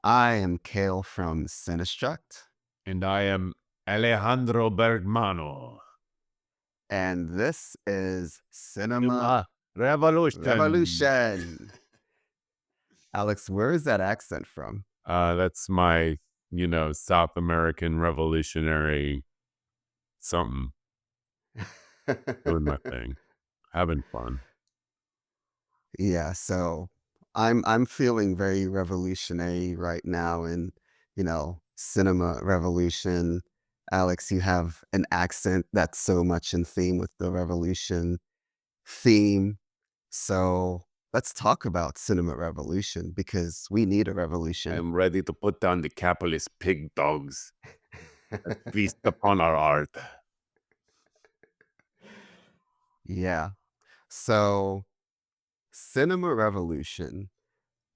I am Kale from Sinistruct, And I am Alejandro Bergmano. and this is Cinema Cinema Revolution. Revolution. Alex, where is that accent from? That's my, South American revolutionary something, doing my thing, having fun. Yeah, so I'm feeling very revolutionary right now in, Cinema Revolution. Alex, you have an accent that's so much in theme with the revolution theme. So let's talk about Cinema Revolution because we need a I revolution. am ready to put down the capitalist pig dogs that feast upon our art. Yeah. So, Cinema Revolution,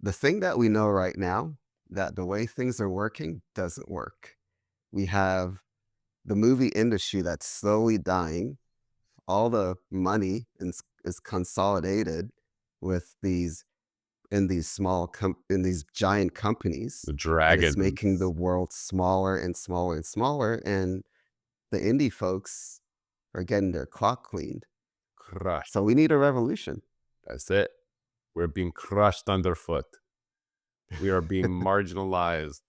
the thing that we know right now, that the way things are working doesn't work. We have the movie industry that's slowly dying. All the money is consolidated with in these giant companies, The and it's making the dragons world smaller and smaller and smaller. And the indie folks are getting their clock cleaned. crushed. So we need a revolution. That's it. We're being crushed underfoot. We are being marginalized,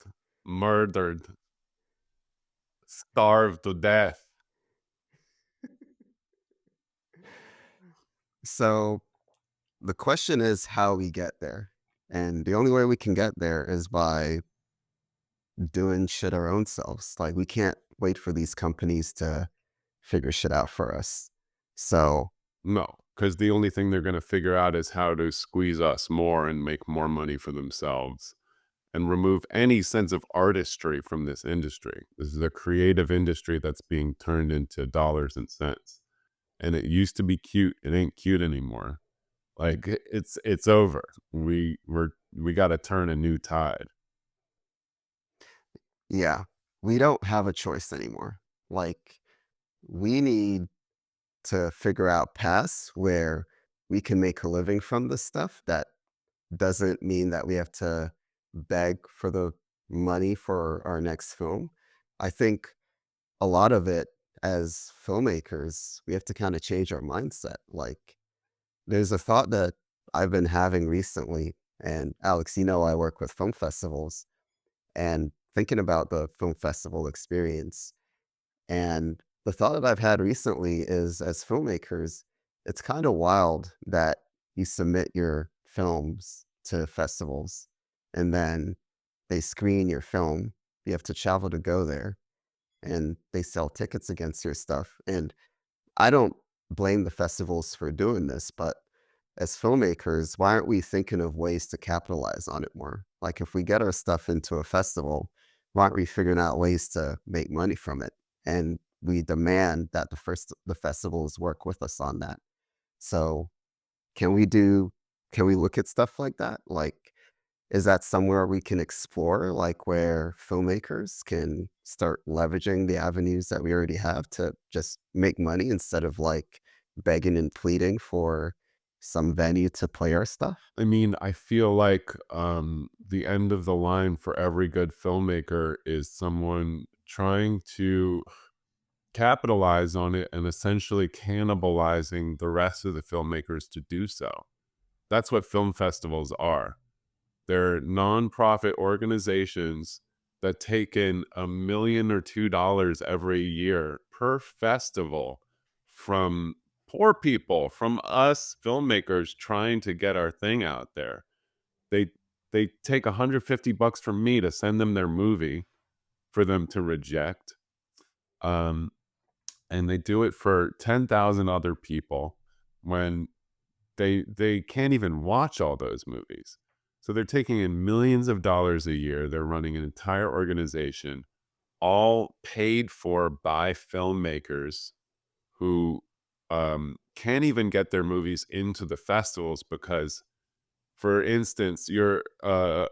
murdered, starved to death. So the question is how we get there. And the only way we can get there is by doing shit our own selves. Like we can't wait for these companies to figure shit out for us. So No, because the only thing they're going to figure out is how to squeeze us more and make more money for themselves and remove any sense of artistry from this industry. This is a creative industry that's being turned into dollars and cents. And it used to be cute. It ain't cute anymore. Like it's over. We got to turn a new tide. yeah, we don't have a choice anymore. Like we need to figure out paths where we can make a living from this stuff. That doesn't mean that we have to beg for the money for our next film. I think a lot of it as filmmakers, we have to kind of change our mindset. Like there's a thought that I've been having recently, and Alex, I work with film festivals and thinking about the film festival experience. And the thought that I've had recently is as filmmakers, it's kind of wild that you submit your films to festivals and then they screen your film. You have to travel to go there and they sell tickets against your stuff. And I don't blame the festivals for doing this, but as filmmakers, why aren't we thinking of ways to capitalize on it more? Like if we get our stuff into a festival, why aren't we figuring out ways to make money from it? And we demand that the festivals work with us on that. So can we do can we look at stuff like that? Like is that somewhere we can explore, like where filmmakers can start leveraging the avenues that we already have to just make money instead of like begging and pleading for some venue to play our stuff? I mean, I feel like the end of the line for every good filmmaker is someone trying to capitalize on it and essentially cannibalizing the rest of the filmmakers to do so. That's what film festivals are. They're nonprofit organizations that take in $1 million or $2 every year per festival from poor people, from us filmmakers trying to get our thing out there. They they take $150 from me to send them their movie for them to reject. Um, and they do it for 10,000 other people when they can't even watch all those movies. So they're taking in millions of dollars a year. They're running an entire organization, all paid for by filmmakers who can't even get their movies into the festivals because, for instance, a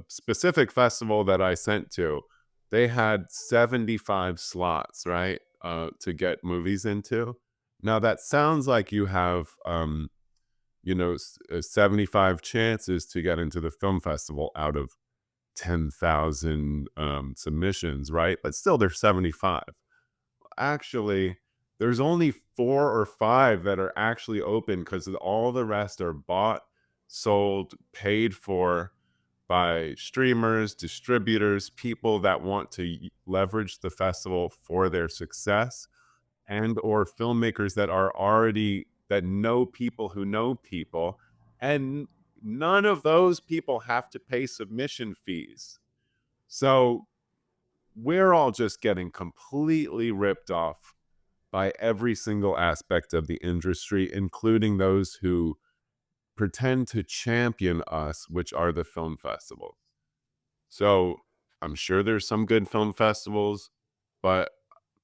specific festival that I sent to, they had 75 slots, right, to get movies into. Now that sounds like you have 75 chances to get into the film festival out of 10,000 submissions, right? But still, there's 75. Actually, there's only 4 or 5 that are actually open because all the rest are bought, sold, paid for by streamers, distributors, people that want to leverage the festival for their success, and or filmmakers that are already that know people who know people, and none of those people have to pay submission fees. So we're all just getting completely ripped off by every single aspect of the industry, including those who pretend to champion us, which are the film festivals. So I'm sure there's some good film festivals, but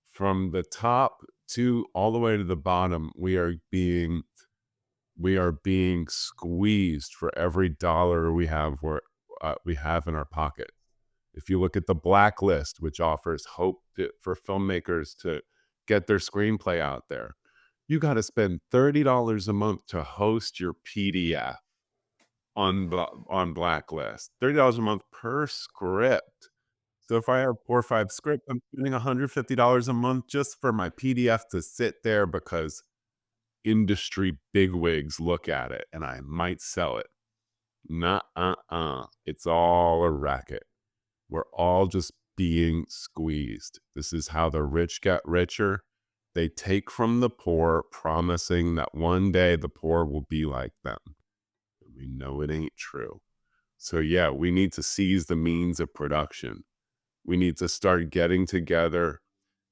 from the top to all the way to the bottom, we are being squeezed for every dollar we have in our pocket. If you look at the blacklist, which offers hope for filmmakers to get their screenplay out there, you got to spend $30 a month to host your PDF on blacklist. $30 a month per script. So if I have 4 or 5 scripts, I'm spending $150 a month just for my PDF to sit there because industry bigwigs look at it and I might sell it. Nah, it's all a racket. We're all just being squeezed. This is how the rich get richer. They take from the poor, promising that one day the poor will be like them. We know it ain't true. So, yeah, we need to seize the means of production. We need to start getting together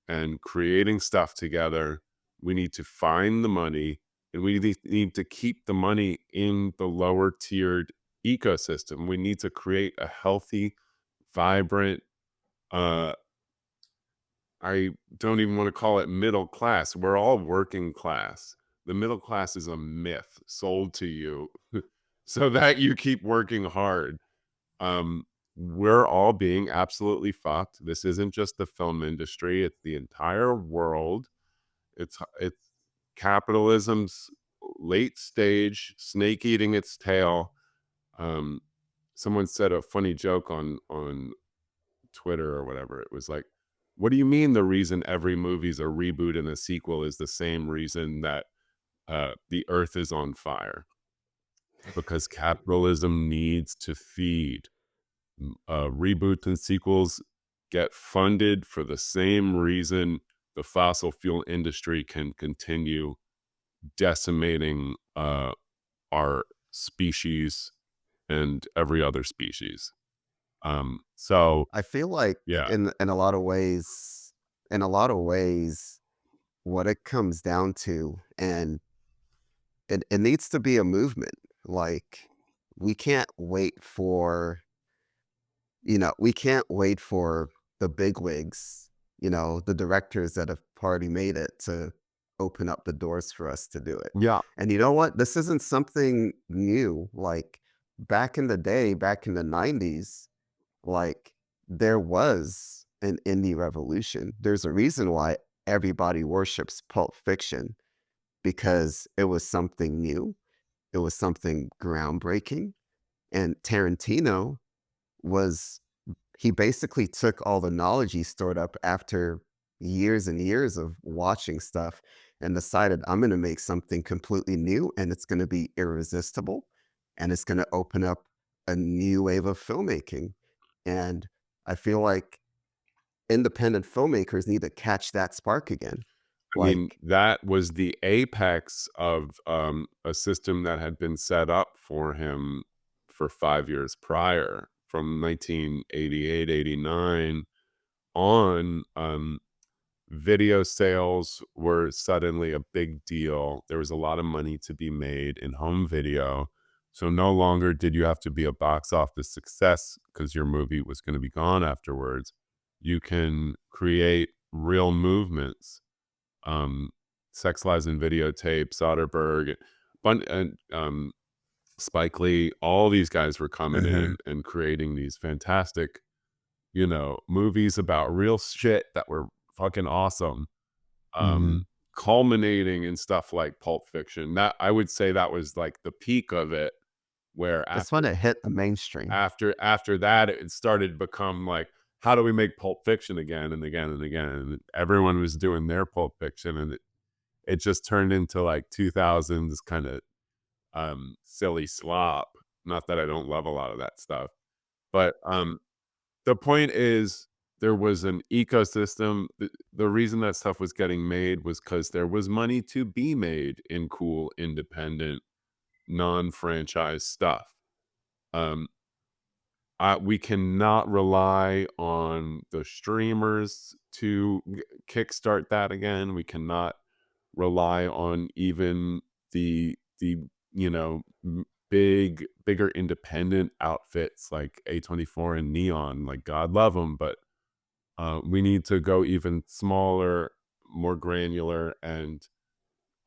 and creating stuff together. We need to find the money, and we need to keep the money in the lower tiered ecosystem. We need to create a healthy, vibrant, uh, I don't even want to call it middle class. We're all working class. The middle class is a myth sold to you so that you keep working hard. Um, we're all being absolutely fucked. This isn't just the film industry, it's the entire world. It's capitalism's late stage, snake eating its tail. Um, someone said a funny joke on Twitter or whatever. It was like, what do you mean the reason every movie's a reboot and a sequel is the same reason that the earth is on fire? Because capitalism needs to feed. Reboots and sequels get funded for the same reason the fossil fuel industry can continue decimating our species and every other species. So I feel like yeah, in a lot of ways, what it comes down to, and it needs to be a movement. Like, we can't wait for, we can't wait for the bigwigs, the directors that have already made it to open up the doors for us to do it. yeah, And you know what? This isn't something new. Like, back in the day, back in the 90s, like, there was an indie revolution. There's a reason why everybody worships Pulp Fiction, because it was something new, it was something groundbreaking, and Tarantino was he basically took all the knowledge he stored up after years and years of watching stuff and decided, I'm going to make something completely new, and it's going to be irresistible, and it's going to open up a new wave of filmmaking. And I feel like independent filmmakers need to catch that spark again. I mean, Like, that was the apex of a system that had been set up for him for 5 years prior, from 1988, 89 on. Video sales were suddenly a big deal. There was a lot of money to be made in home video. So no longer did you have to be a box office success because your movie was going to be gone afterwards. You can create real movements. Um, Sex Lies and Videotape, Soderbergh, and Spike Lee, all these guys were coming uh in and creating these fantastic, movies about real shit that were fucking awesome, mhm. culminating in stuff like Pulp Fiction. That I would say that was like the peak of it. where It's when it hit the mainstream. after that, it started to become like, how do we make Pulp Fiction again and again and again? And everyone was doing their Pulp Fiction, and it just turned into like 2000s kind of silly slop. Not that I don't love a lot of that stuff, but the point is there was an ecosystem. The reason that stuff was getting made was because there was money to be made in cool, independent, non-franchise stuff. Um, we cannot rely on the streamers to kickstart that again. We cannot rely on even the bigger independent outfits like A24 and Neon. Like God love them, but we need to go even smaller, more granular, and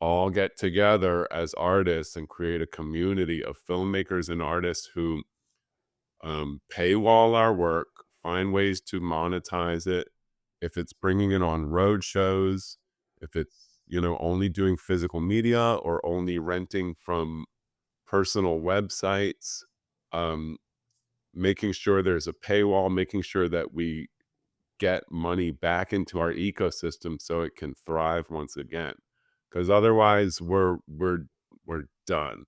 all get together as artists and create a community of filmmakers and artists who paywall our work, find ways to monetize it. If it's bringing it on road shows, if it's, only doing physical media or only renting from personal websites, um, making sure there's a paywall, making sure that we get money back into our ecosystem so it can thrive once again. Because otherwise, we're done.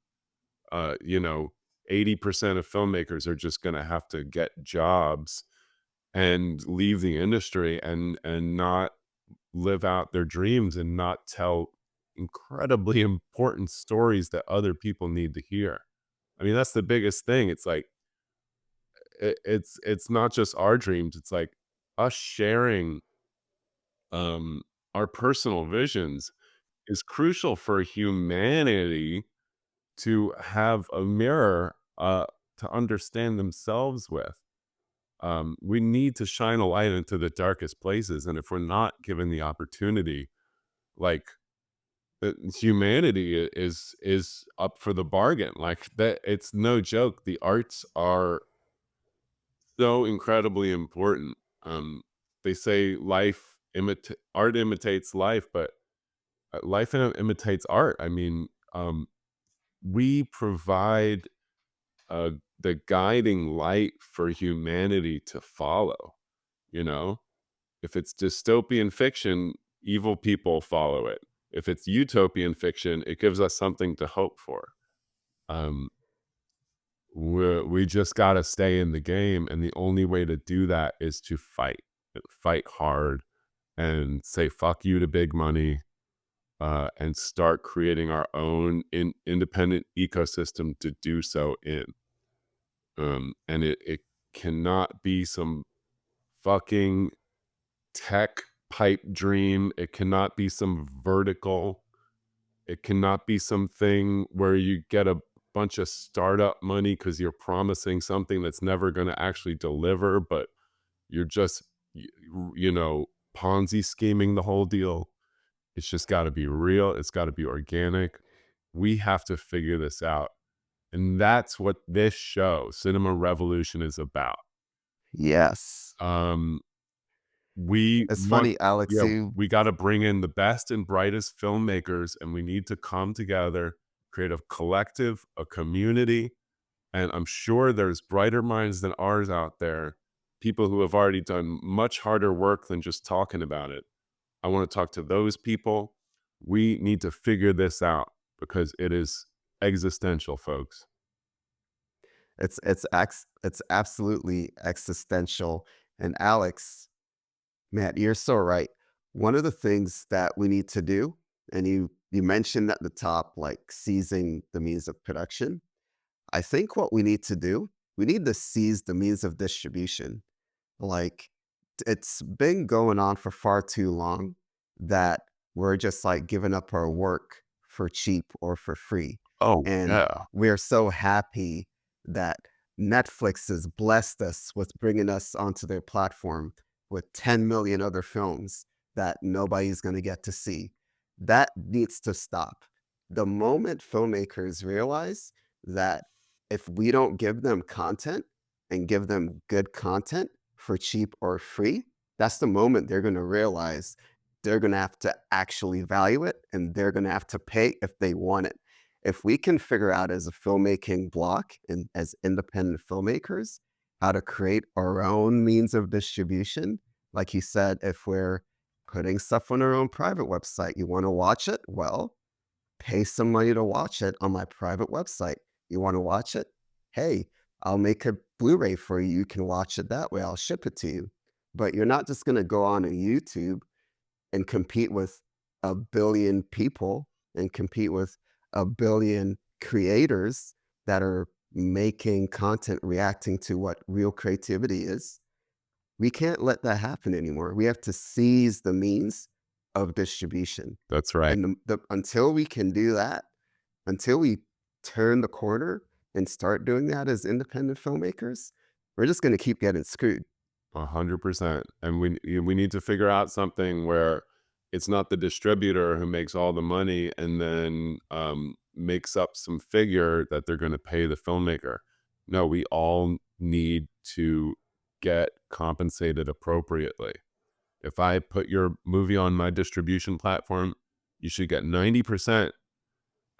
uh, you know, 80% of filmmakers are just going to have to get jobs and leave the industry and not live out their dreams and not tell incredibly important stories that other people need to hear. I mean, that's the biggest thing. It's like it's not just our dreams. It's like us sharing um our personal visions is crucial for humanity to have a mirror to understand themselves with. We need to shine a light into the darkest places, and if we're not given the opportunity, like humanity is up for the bargain. Like that, it's no joke. The arts are so incredibly important. They say art imitates life, but life imitates art. I mean, we provide uh, the guiding light for humanity to follow. You know, if it's dystopian fiction, evil people follow it. If it's utopian fiction, it gives us something to hope for. Um, we just got to stay in the game, and the only way to do that is to fight hard, and say fuck you to big money, and start creating our own independent ecosystem to do so in. And it cannot be some fucking tech pipe dream. It cannot be some vertical. It cannot be something where you get a bunch of startup money because you're promising something that's never going to actually deliver, but you're just, y- Ponzi scheming the whole deal. It's just got to be real. It's got to be organic. We have to figure this out. And that's what this show, Cinema Revolution, is about. Yes. Um, we It's want funny, Alex, yeah, you we gotta bring in the best and brightest filmmakers, and we need to come together, create a collective, a community, and I'm sure there's brighter minds than ours out there, people who have already done much harder work than just talking about it. I wanna talk to those people. We need to figure this out because it is existential, folks. it's absolutely existential. And Alex, man, you're so right. One of the things that we need to do, and you mentioned at the top, like seizing the means of production. I think what we need to do, we need to seize the means of distribution. Like, it's been going on for far too long that we're just like giving up our work for cheap or for free. Oh, And yeah. we're so happy that Netflix has blessed us with bringing us onto their platform with 10 million other films that nobody's going to get to see. That needs to stop. The moment filmmakers realize that if we don't give them content and give them good content, for cheap or free, that's the moment they're going to realize they're going to have to actually value it and they're going to have to pay if they want it. if we can figure out as a filmmaking block and as independent filmmakers how to create our own means of distribution, like you said, if we're putting stuff on our own private website, you want to watch it? Well, pay some money to watch it on my private website. You want to watch it? Hey, I'll make a Blu-ray for you. You can watch it that way. I'll ship it to you. But you're not just going to go on a YouTube and compete with a billion people and compete with a billion creators that are making content reacting to what real creativity is. We can't let that happen anymore. We have to seize the means of distribution. That's right. And until we can do that, until we turn the corner and start doing that as independent filmmakers, we're just going to keep getting screwed. 100%. And we need to figure out something where it's not the distributor who makes all the money and then makes up some figure that they're going to pay the filmmaker. No, we all need to get compensated appropriately. If I put your movie on my distribution platform, you should get 90%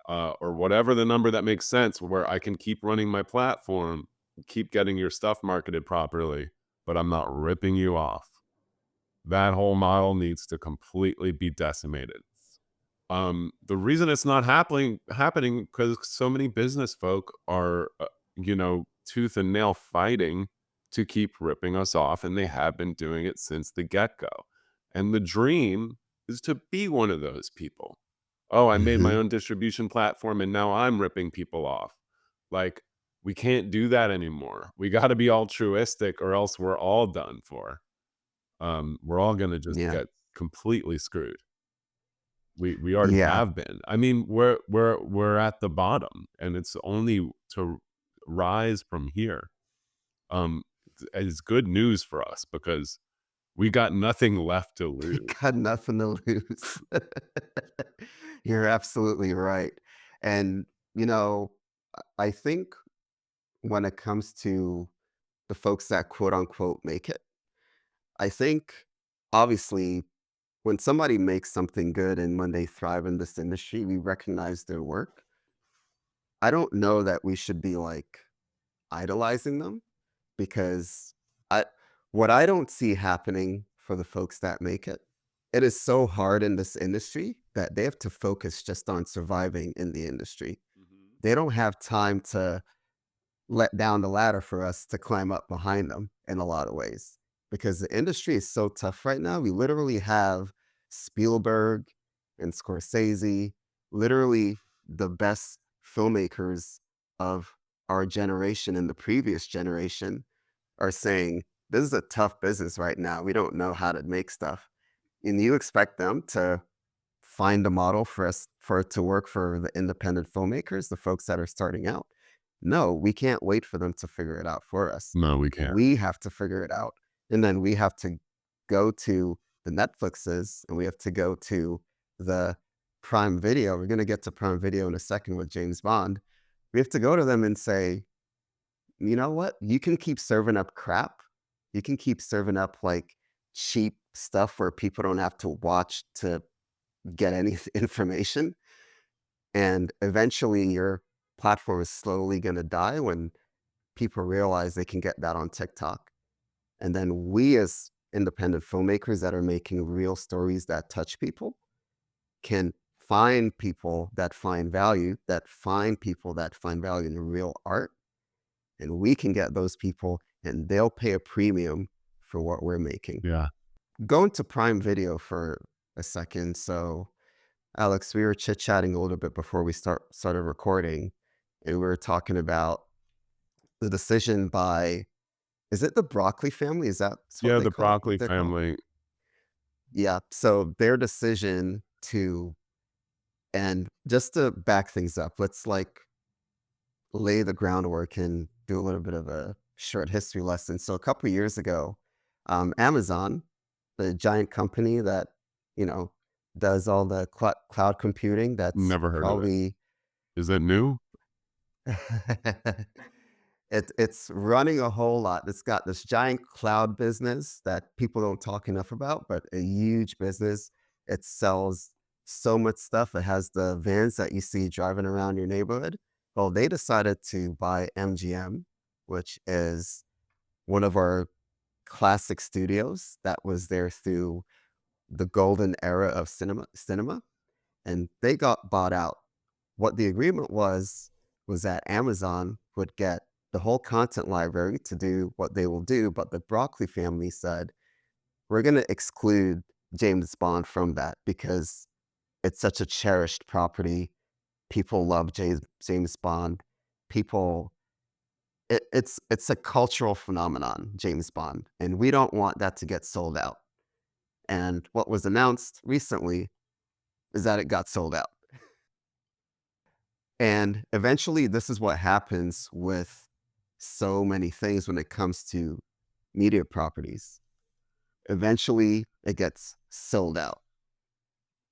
or whatever the number that makes sense, where I can keep running my platform, keep getting your stuff marketed properly, but I'm not ripping you off. That whole model needs to completely be decimated. The reason it's not happening because so many business folk are, tooth and nail fighting to keep ripping us off, and they have been doing it since the get go. And the dream is to be one of those people. Oh, I made my Mhm. own distribution platform and now I'm ripping people off. Like, we can't do that anymore. We got to be altruistic or else we're all done for. We're all going to just Yeah. get completely screwed. We already Yeah. have been. I mean, we're at the bottom and it's only to rise from here. Um it's good news for us because we got nothing left to You lose. got nothing to lose. You're absolutely right. And, you know, I think when it comes to the folks that quote unquote make it, I think obviously when somebody makes something good and when they thrive in this industry, we recognize their work. I don't know that we should be like idolizing them because I what I don't see happening for the folks that make it, it is so hard in this industry that they have to focus just on surviving in the industry. Mhm. They don't have time to let down the ladder for us to climb up behind them in a lot of ways because the industry is so tough right now. We literally have Spielberg and Scorsese, literally the best filmmakers of our generation and the previous generation are saying, this is a tough business right now. We don't know how to make stuff. And you expect them to find a model for us for it to work for the independent filmmakers, the folks that are starting out. No, we can't wait for them to figure it out for us. No, we can't. We have to figure it out. And then we have to go to the Netflixes and we have to go to the Prime Video. We're going to get to Prime Video in a second with James Bond. We have to go to them and say, you know what? You can keep serving up crap. You can keep serving up like cheap stuff where people don't have to watch to get any information. And eventually your platform is slowly going to die when people realize they can get that on TikTok. And then we, as independent filmmakers that are making real stories that touch people, can find people that find value, that find people that find value in real art. And we can get those people and they'll pay a premium for what we're making. Yeah. Going to Prime Video for a second. So, Alex, we were chit chatting a little bit before we started recording, and we were talking about the decision by is it the Broccoli family? Is that what Yeah, they the call it? broccoli They're called? family. Yeah. So their decision to and just to back things up, let's like lay the groundwork and do a little bit of a short history lesson. So a couple of years ago, Amazon, the giant company that you know does all the cloud computing, that's Never heard of it. probably Is it new? it's running a whole lot. It's got this giant cloud business that people don't talk enough about, but a huge business. It sells so much stuff. It has the vans that you see driving around your neighborhood. Well, they decided to buy MGM, which is one of our classic studios that was there through the golden era of cinema, and they got bought out. What the agreement was that Amazon would get the whole content library to do what they will do, but the Broccoli family said, "We're gonna exclude James Bond from that because it's such a cherished property. People love James Bond. People it's a cultural phenomenon, James Bond, and we don't want that to get sold out." And what was announced recently is that it got sold out. And eventually, this is what happens with so many things when it comes to media properties. Eventually, it gets sold out.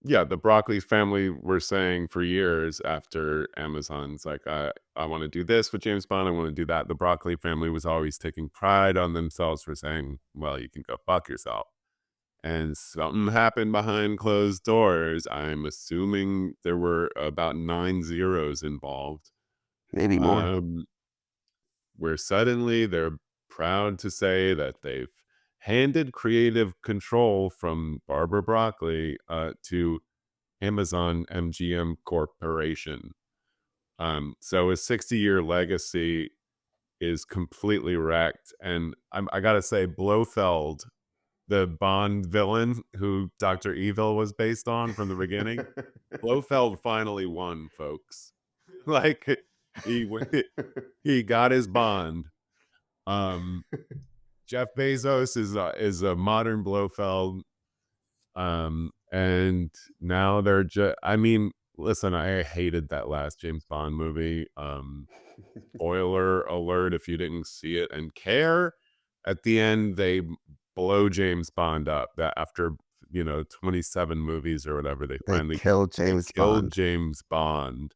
Yeah, the Broccoli family were saying for years after Amazon's like, I want to do this with James Bond, I want to do that. The Broccoli family was always taking pride on themselves for saying, well, you can go fuck yourself. And something happened behind closed doors. I'm assuming there were about 9 zeros involved. Maybe more. Um, where suddenly they're proud to say that they've handed creative control from Barbara Broccoli to Amazon MGM Corporation. So a 60-year legacy is completely wrecked. And I gotta say, Blofeld, the Bond villain who Dr. Evil was based on from the beginning, Blofeld finally won, folks. Like he got his Bond. Um, Jeff Bezos is a modern Blofeld. And now they're just I mean, listen, I hated that last James Bond movie. Spoiler alert if you didn't see it and care. At the end, they blow James Bond up that after, 27 movies or whatever, They killed they James killed Bond. James Bond.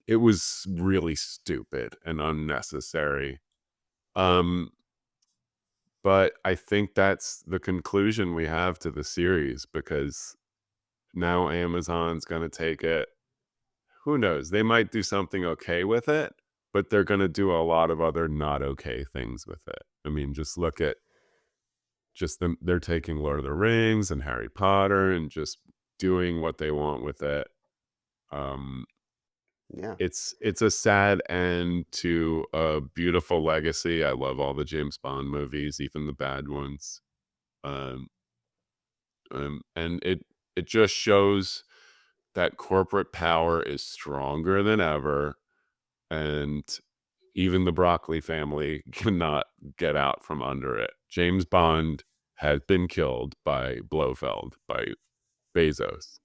It was really stupid and unnecessary. Um, but I think that's the conclusion we have to the series because now Amazon's gonna take it. Who knows? They might do something okay with it, but they're gonna do a lot of other not okay things with it. I mean, just look at just them they're taking Lord of the Rings and Harry Potter and just doing what they want with it. Um, Yeah. it's a sad end to a beautiful legacy. I love all the James Bond movies, even the bad ones. Um, and it just shows that corporate power is stronger than ever, and even the Broccoli family cannot get out from under it. James Bond has been killed by Blofeld, by Bezos.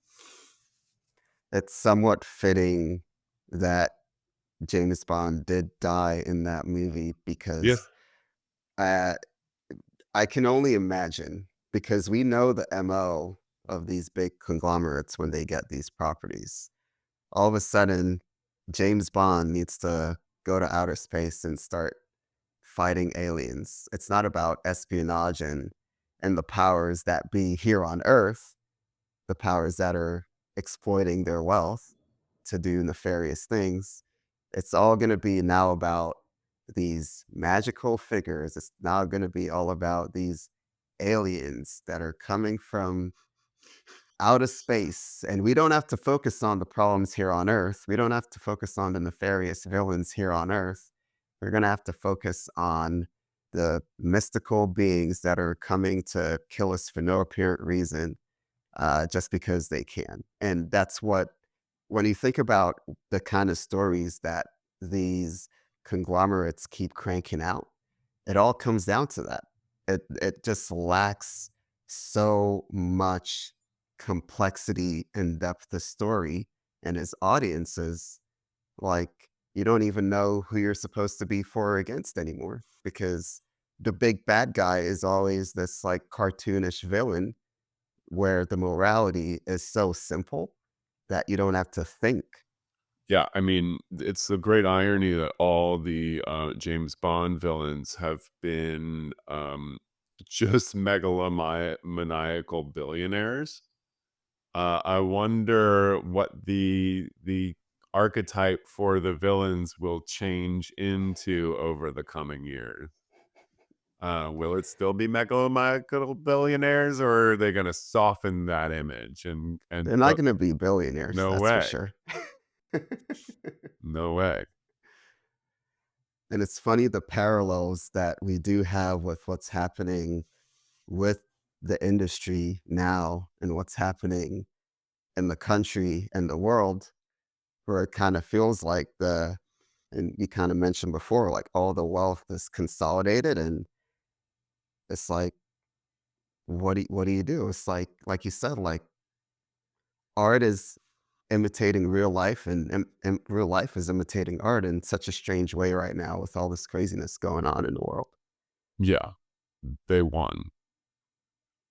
It's somewhat fitting that James Bond did die in that movie Yeah. because uh, I can only imagine because we know the MO of these big conglomerates when they get these properties. All of a sudden, James Bond needs to go to outer space and start fighting aliens. It's not about espionage and the powers that be here on Earth, the powers that are exploiting their wealth to do nefarious things. It's all going to be now about these magical figures. It's now going to be all about these aliens that are coming from outer space. And we don't have to focus on the problems here on Earth. We don't have to focus on the nefarious villains here on Earth. We're going to have to focus on the mystical beings that are coming to kill us for no apparent reason, just because they can. And that's what, when you think about the kind of stories that these conglomerates keep cranking out, it all comes down to that. It just lacks so much complexity and depth of story, and its audiences, like, you don't even know who you're supposed to be for or against anymore because the big bad guy is always this like cartoonish villain where the morality is so simple that you don't have to think. Yeah, I mean, it's a great irony that all the, James Bond villains have been, just maniacal billionaires. I wonder what the archetype for the villains will change into over the coming years. Will it still be megalomaniacal billionaires, or are they gonna soften that image and They're not gonna be billionaires, no that's for way, sure. no way. And it's funny the parallels that we do have with what's happening with the industry now and what's happening in the country and the world, where it kind of feels like and you kind of mentioned before, like all the wealth is consolidated, and it's like, what do you do? It's like you said, like art is imitating real life, and real life is imitating art in such a strange way right now with all this craziness going on in the world. Yeah, they won.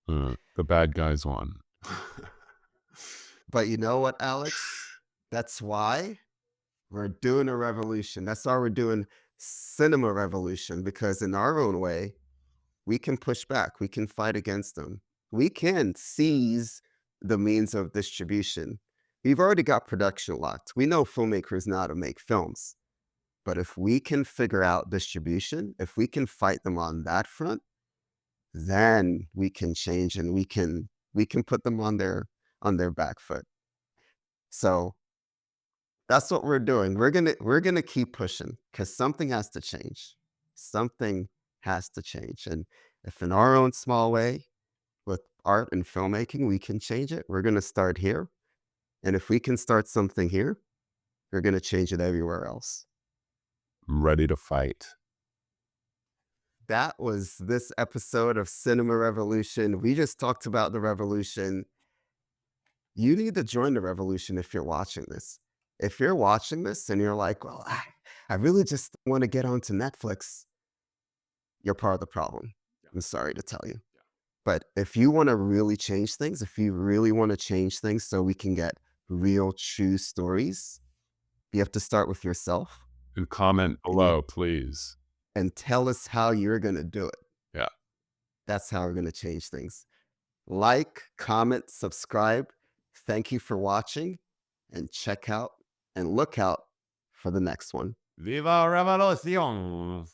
The bad guys won. But you know what, Alex? That's why we're doing a revolution. That's why we're doing cinema revolution, because in our own way, we can push back. We can fight against them. We can seize the means of distribution. We've already got production locked. We know filmmakers know how to make films. But if we can figure out distribution, if we can fight them on that front, then we can change, and we can put them on their back foot. So that's what we're doing. We're gonna keep pushing because something has to change. Something has to change. And if in our own small way with art and filmmaking, we can change it, we're gonna start here. And if we can start something here, we're gonna change it everywhere else. I'm ready to fight. That was this episode of Cinema Revolution. We just talked about the revolution. You need to join the revolution if you're watching this. If you're watching this and you're like, well, I really just want to get onto Netflix, you're part of the problem. Yeah, I'm sorry to tell you. yeah. But if you want to really change things, if you really want to change things so we can get real, true stories, you have to start with yourself, And comment and you below, please. and tell us how you're going to do it. Yeah. That's how we're going to change things. Like, comment, subscribe. Thank you for watching, and check out and look out for the next one. Viva Revolution!